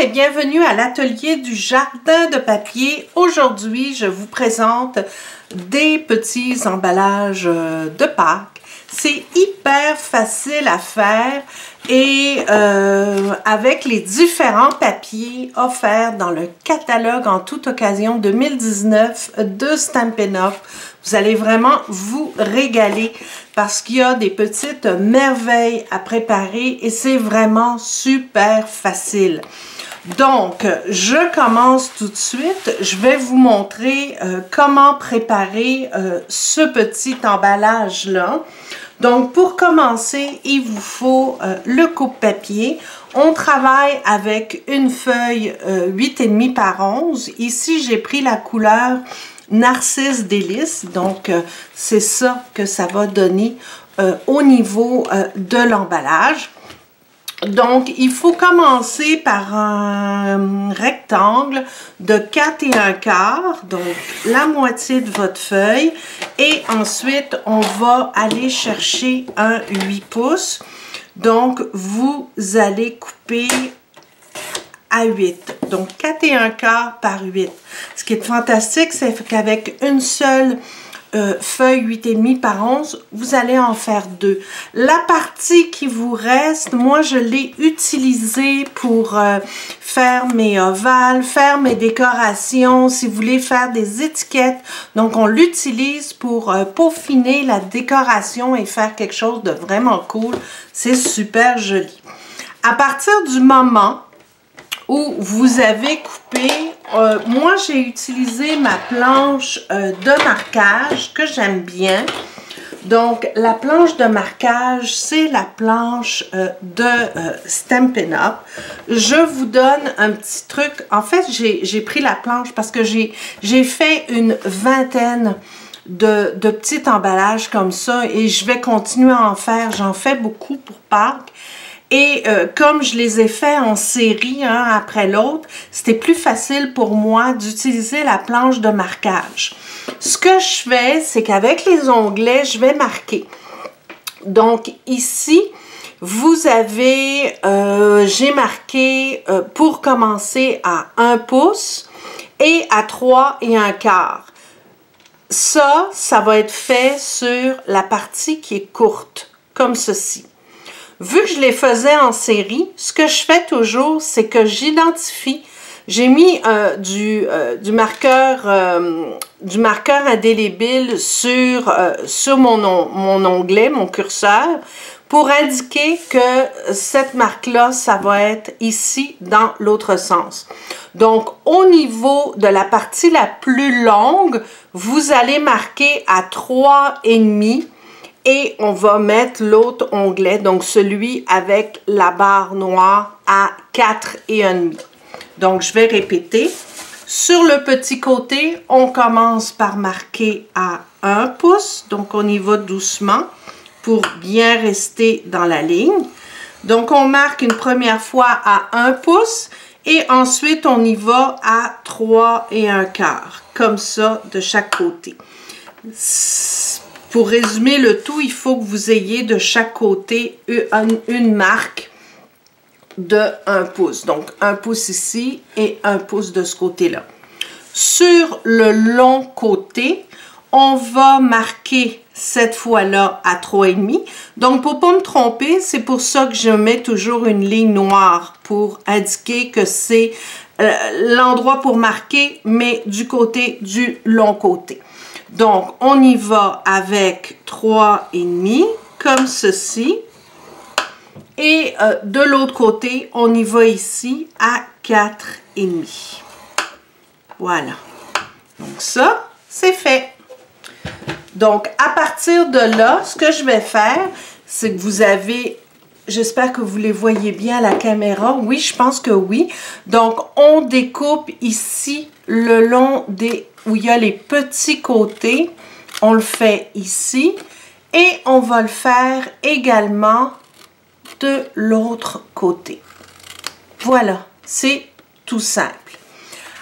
et bienvenue à l'atelier du jardin de papier. Aujourd'hui, je vous présente des petits emballages de Pâques. C'est hyper facile à faire et avec les différents papiers offerts dans le catalogue en toute occasion 2019 de Stampin' Up! Vous allez vraiment vous régaler parce qu'il y a des petites merveilles à préparer et c'est vraiment super facile. Donc, je commence tout de suite. Je vais vous montrer comment préparer ce petit emballage-là. Donc, pour commencer, il vous faut le coupe-papier. On travaille avec une feuille 8,5 par 11. Ici, j'ai pris la couleur Narcisse Délice. Donc, c'est ça que ça va donner au niveau de l'emballage. Donc, il faut commencer par un rectangle de 4 1/4, donc la moitié de votre feuille. Et ensuite, on va aller chercher un 8 pouces. Donc, vous allez couper à 8. Donc, 4 1/4 par 8. Ce qui est fantastique, c'est qu'avec une seule feuille 8,5 par 11, vous allez en faire 2. La partie qui vous reste, moi je l'ai utilisée pour faire mes ovales, faire mes décorations, si vous voulez faire des étiquettes. Donc on l'utilise pour peaufiner la décoration et faire quelque chose de vraiment cool. C'est super joli. À partir du moment où vous avez coupé, moi j'ai utilisé ma planche de marquage que j'aime bien. Donc la planche de marquage, c'est la planche de Stampin' Up! Je vous donne un petit truc. En fait, j'ai pris la planche parce que j'ai fait une vingtaine de petits emballages comme ça et je vais continuer à en faire. J'en fais beaucoup pour Pâques. Et comme je les ai faits en série, un après l'autre, c'était plus facile pour moi d'utiliser la planche de marquage. Ce que je fais, c'est qu'avec les onglets, je vais marquer. Donc ici, vous avez, j'ai marqué pour commencer à 1 pouce et à 3 1/4. Ça va être fait sur la partie qui est courte, comme ceci. Vu que je les faisais en série, ce que je fais toujours, c'est que j'identifie. J'ai mis du marqueur indélébile sur mon onglet, mon curseur, pour indiquer que cette marque-là, ça va être ici dans l'autre sens. Donc, au niveau de la partie la plus longue, vous allez marquer à 3,5. Et on va mettre l'autre onglet, donc celui avec la barre noire à 4,5. Donc, je vais répéter. Sur le petit côté, on commence par marquer à 1 pouce. Donc, on y va doucement pour bien rester dans la ligne. Donc, on marque une première fois à 1 pouce et ensuite, on y va à 3 1/4. Comme ça, de chaque côté. Pour résumer le tout, il faut que vous ayez de chaque côté une marque de 1 pouce. Donc, 1 pouce ici et 1 pouce de ce côté-là. Sur le long côté, on va marquer cette fois-là à 3,5. Donc, pour ne pas me tromper, c'est pour ça que je mets toujours une ligne noire pour indiquer que c'est l'endroit pour marquer, mais du côté du long côté. Donc, on y va avec 3,5, comme ceci. Et de l'autre côté, on y va ici à 4,5. Voilà. Donc, ça, c'est fait. Donc, à partir de là, ce que je vais faire, c'est que vous avez... J'espère que vous les voyez bien à la caméra. Oui, je pense que oui. Donc, on découpe ici le long où il y a les petits côtés. On le fait ici. Et on va le faire également de l'autre côté. Voilà, c'est tout simple.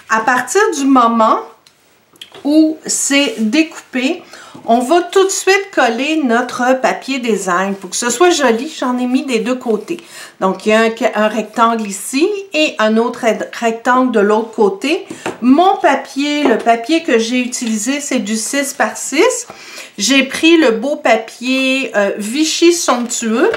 À partir du moment où c'est découpé, On va tout de suite coller notre papier design pour que ce soit joli. J'en ai mis des deux côtés. Donc, il y a un rectangle ici et un autre rectangle de l'autre côté. Mon papier, le papier que j'ai utilisé, c'est du 6 par 6. J'ai pris le beau papier Vichy somptueux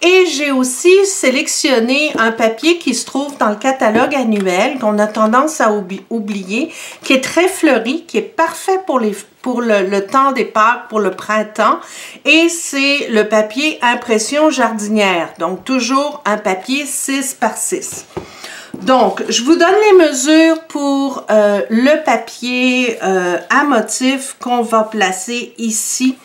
et j'ai aussi sélectionné un papier qui se trouve dans le catalogue annuel qu'on a tendance à oublier, qui est très fleuri, qui est parfait pour le temps des Pâques, pour le printemps, et c'est le papier Impression jardinière, donc toujours un papier 6 par 6. Donc, je vous donne les mesures pour le papier à motif qu'on va placer ici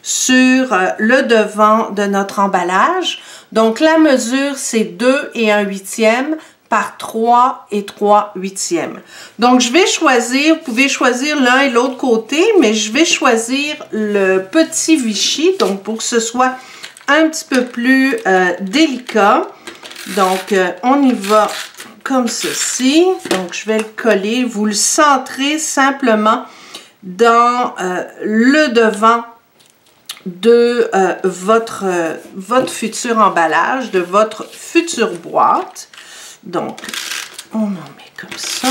sur le devant de notre emballage. Donc, la mesure, c'est 2 et 1/8 par 3 et 3/8. Donc, je vais choisir, vous pouvez choisir l'un et l'autre côté, mais je vais choisir le petit Vichy, donc pour que ce soit un petit peu plus délicat. Donc, on y va comme ceci. Donc, je vais le coller. Vous le centrez simplement dans le devant de votre futur emballage, de votre future boîte. Donc, on en met comme ça.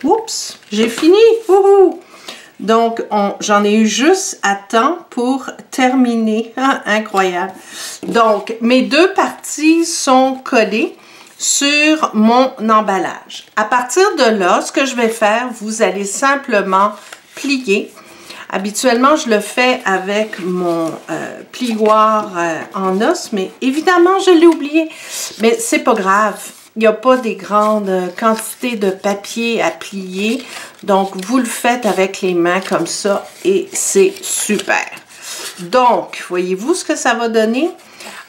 Oups, j'ai fini. Wouhou! Donc, j'en ai eu juste à temps pour terminer. Ah, incroyable. Donc, mes deux parties sont collées sur mon emballage. À partir de là, ce que je vais faire, vous allez simplement plier. Habituellement, je le fais avec mon plioir en os, mais évidemment, je l'ai oublié. Mais c'est pas grave. Il n'y a pas des grandes quantités de papier à plier. Donc, vous le faites avec les mains comme ça et c'est super. Donc, voyez-vous ce que ça va donner?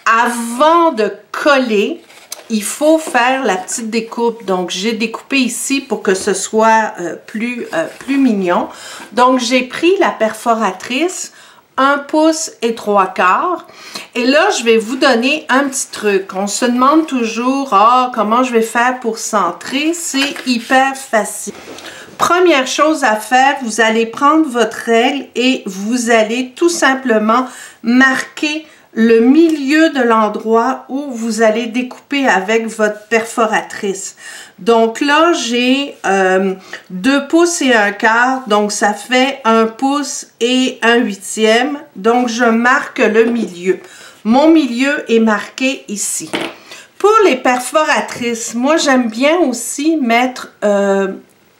Avant de coller, il faut faire la petite découpe. Donc, j'ai découpé ici pour que ce soit plus mignon. Donc, j'ai pris la perforatrice 1 pouce et 3/4. Et là, je vais vous donner un petit truc. On se demande toujours, comment je vais faire pour centrer? C'est hyper facile. Première chose à faire, vous allez prendre votre règle et vous allez tout simplement marquer le milieu de l'endroit où vous allez découper avec votre perforatrice. Donc là, j'ai 2 pouces et 1/4, donc ça fait 1 pouce et 1/8. Donc, je marque le milieu. Mon milieu est marqué ici. Pour les perforatrices, moi, j'aime bien aussi mettre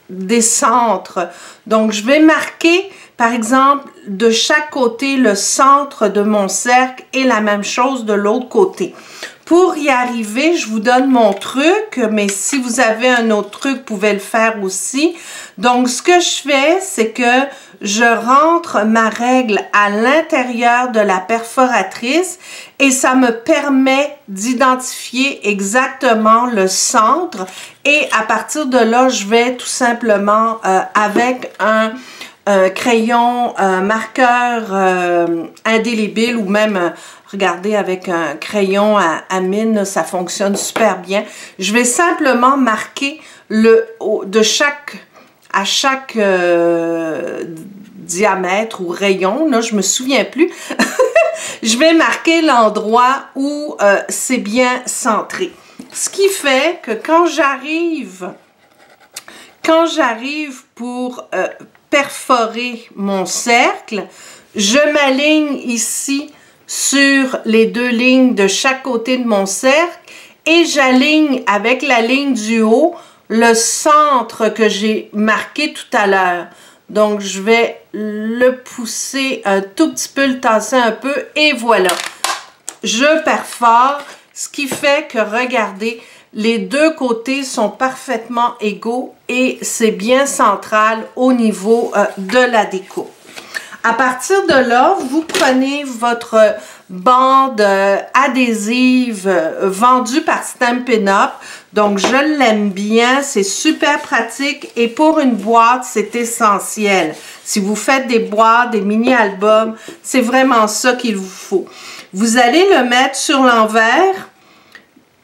des centres. Donc, je vais marquer, par exemple, de chaque côté, le centre de mon cercle et la même chose de l'autre côté. Pour y arriver, je vous donne mon truc, mais si vous avez un autre truc, vous pouvez le faire aussi. Donc, ce que je fais, c'est que je rentre ma règle à l'intérieur de la perforatrice et ça me permet d'identifier exactement le centre. Et à partir de là, je vais tout simplement avec un crayon, marqueur indélébile ou même, regardez, avec un crayon à mine, ça fonctionne super bien. Je vais simplement marquer à chaque diamètre ou rayon, là, je me souviens plus. Je vais marquer l'endroit où c'est bien centré. Ce qui fait que quand j'arrive pour perforer mon cercle, je m'aligne ici sur les 2 lignes de chaque côté de mon cercle et j'aligne avec la ligne du haut le centre que j'ai marqué tout à l'heure. Donc, je vais le pousser un tout petit peu, le tasser un peu et voilà. Je perfore, ce qui fait que, regardez, les 2 côtés sont parfaitement égaux et c'est bien central au niveau de la découpe. À partir de là, vous prenez votre bande adhésive vendue par Stampin' Up. Donc, je l'aime bien, c'est super pratique et pour une boîte, c'est essentiel. Si vous faites des boîtes, des mini-albums, c'est vraiment ça qu'il vous faut. Vous allez le mettre sur l'envers,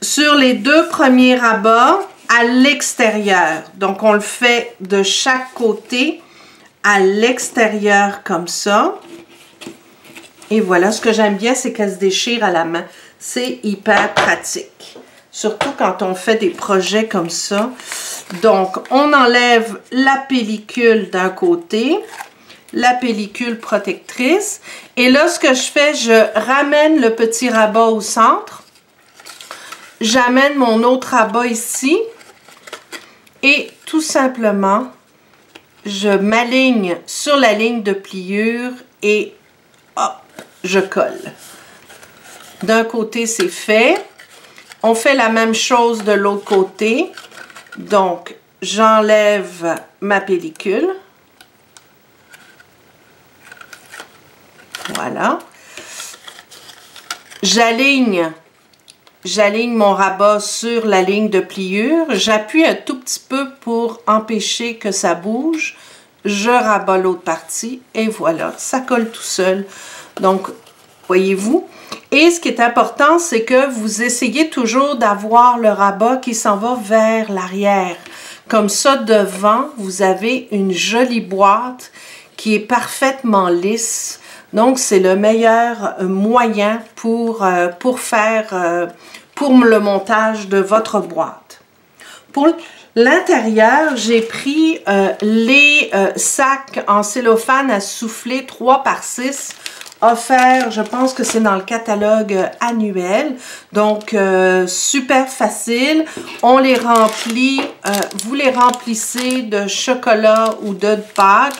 sur les 2 premiers rabats à l'extérieur. Donc, on le fait de chaque côté à l'extérieur comme ça. Et voilà, ce que j'aime bien, c'est qu'elle se déchire à la main. C'est hyper pratique. Surtout quand on fait des projets comme ça. Donc, on enlève la pellicule d'un côté, la pellicule protectrice. Et là, ce que je fais, je ramène le petit rabat au centre. J'amène mon autre rabat ici. Et tout simplement, je m'aligne sur la ligne de pliure et hop, je colle. D'un côté, c'est fait. On fait la même chose de l'autre côté. Donc, j'enlève ma pellicule. Voilà. J'aligne mon rabat sur la ligne de pliure. J'appuie un tout petit peu pour empêcher que ça bouge. Je rabats l'autre partie et voilà, ça colle tout seul. Donc, voyez-vous? Et ce qui est important, c'est que vous essayez toujours d'avoir le rabat qui s'en va vers l'arrière. Comme ça, devant, vous avez une jolie boîte qui est parfaitement lisse. Donc, c'est le meilleur moyen pour le montage de votre boîte. Pour l'intérieur, j'ai pris les sacs en cellophane à souffler 3 par 6 offerts, je pense que c'est dans le catalogue annuel. Donc, super facile. On les remplit, vous les remplissez de chocolat ou de Pâques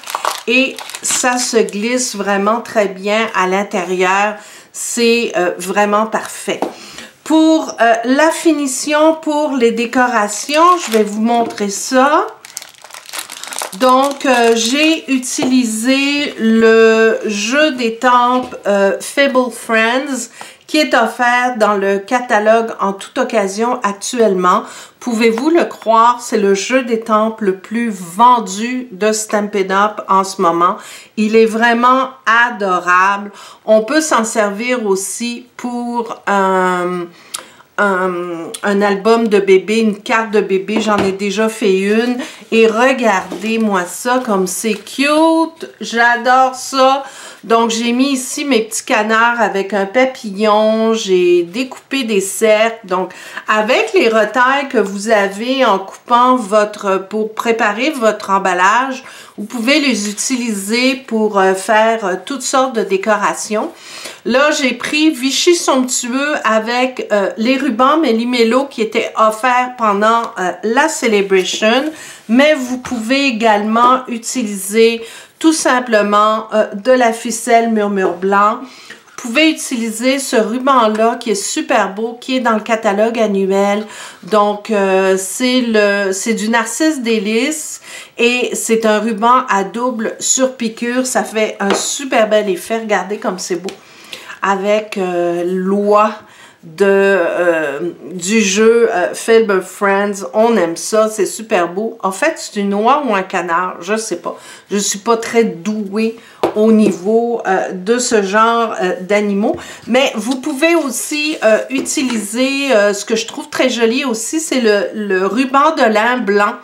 et ça se glisse vraiment très bien à l'intérieur. C'est vraiment parfait. Pour la finition, pour les décorations, je vais vous montrer ça. Donc, j'ai utilisé le jeu d'étampes Fable Friends qui est offert dans le catalogue en toute occasion actuellement. Pouvez-vous le croire, c'est le jeu d'étampes le plus vendu de Stampin' Up en ce moment. Il est vraiment adorable. On peut s'en servir aussi pour un album de bébé, une carte de bébé, j'en ai déjà fait une et regardez-moi ça comme c'est cute, j'adore ça. Donc j'ai mis ici mes petits canards avec un papillon, j'ai découpé des cercles, donc avec les retailles que vous avez en coupant pour préparer votre emballage, vous pouvez les utiliser pour faire toutes sortes de décorations. Là, j'ai pris Vichy Somptueux avec les rubans Méli-Mélo qui étaient offerts pendant la Celebration, mais vous pouvez également utiliser tout simplement de la ficelle Murmure Blanc. Vous pouvez utiliser ce ruban-là qui est super beau, qui est dans le catalogue annuel. Donc, c'est du Narcisse Délice et c'est un ruban à double surpiqûre. Ça fait un super bel effet. Regardez comme c'est beau. Avec l'oie du jeu Fable Friends. On aime ça, c'est super beau. En fait, c'est une oie ou un canard, je sais pas. Je suis pas très douée au niveau de ce genre d'animaux. Mais vous pouvez aussi utiliser, ce que je trouve très joli aussi, c'est le ruban de lin blanc.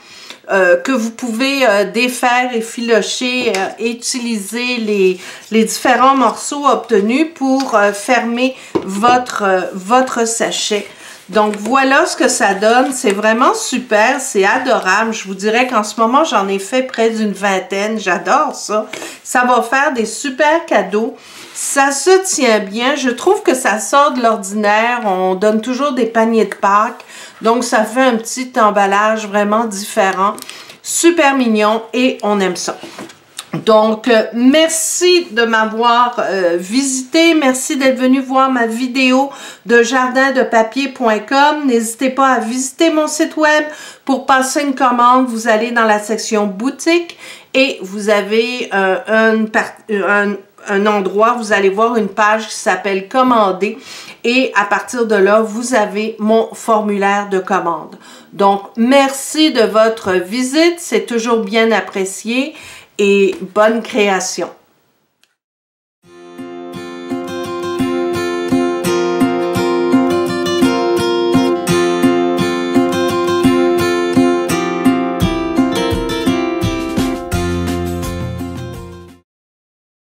Que vous pouvez défaire, effilocher et utiliser les différents morceaux obtenus pour fermer votre sachet. Donc voilà ce que ça donne, c'est vraiment super, c'est adorable. Je vous dirais qu'en ce moment j'en ai fait près d'une vingtaine, j'adore ça. Ça va faire des super cadeaux. Ça se tient bien, je trouve que ça sort de l'ordinaire, on donne toujours des paniers de Pâques. Donc, ça fait un petit emballage vraiment différent. Super mignon et on aime ça. Donc, merci de m'avoir visité. Merci d'être venu voir ma vidéo de jardindepapier.com. N'hésitez pas à visiter mon site web pour passer une commande. Vous allez dans la section boutique et vous avez un endroit, vous allez voir une page qui s'appelle commander et à partir de là, vous avez mon formulaire de commande. Donc, merci de votre visite, c'est toujours bien apprécié et bonne création.